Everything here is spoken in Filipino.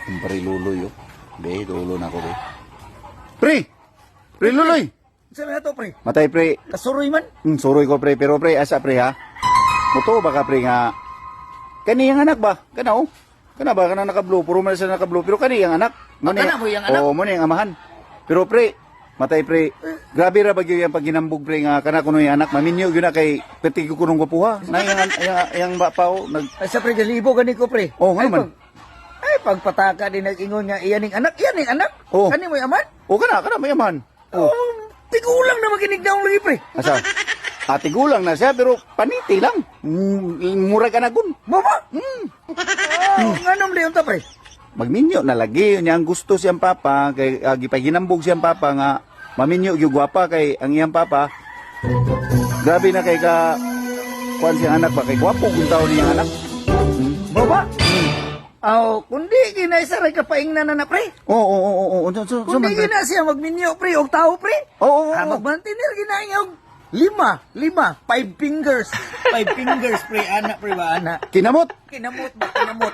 Kumpare luloy, oh. Be, lulo na ko, be. Pre! Pre, luloy! Sabi na to, pre. Matay, pre. Kasuroy man. Suroy ko, pre. Pero, pre, asa, pre, ha? Muto ba ka, pre, nga? Kaniyang anak ba? Kana, oh. Kana ba? Kana naka-blue. Puro man siya naka-blue. Pero kaniyang anak. Kana mo yung anak? Oo, mo yung amahan. Pero, pre, matay, pre. Grabe ra bagyo yung paginambog, pre, nga kana kuno yung anak. Maminyo, yun na kay pati ko kunong gupuha. Na yung bapaw. Ay, sa pre, galibo gani ko, pre. Oo, nga naman. Ay, pagpataka din nag-ingon nga, iyan yung anak. Iyan yung anak. Oo. Kani mo yung aman? O, kana, may amahan. Oh. Tigulang na maginig na lagi, pre. Asa? Ate gulang na siya, pero paniti lang. Mura ka na gun. Baba? Nga naman din yung pre. Magminyo na lagi. Niya ang gusto siyang papa, kay gipaginambog siyang papa nga, maminyo, yung gwapa kay ang iyang papa. Grabe na kay ka, kuhan siyang anak ba, kay gwapo kung tao niyang anak. Baba? Aw, kundi ginaisaray ka paing na pre. Oo. Kundi gina siya magminyo, pre, og tao, pre. Oo. Magmantinir ginayog. 5, 5 fingers. 5 fingers, pre, anak, pre ba, anak? Kinamot. Kinamot ba, kinamot.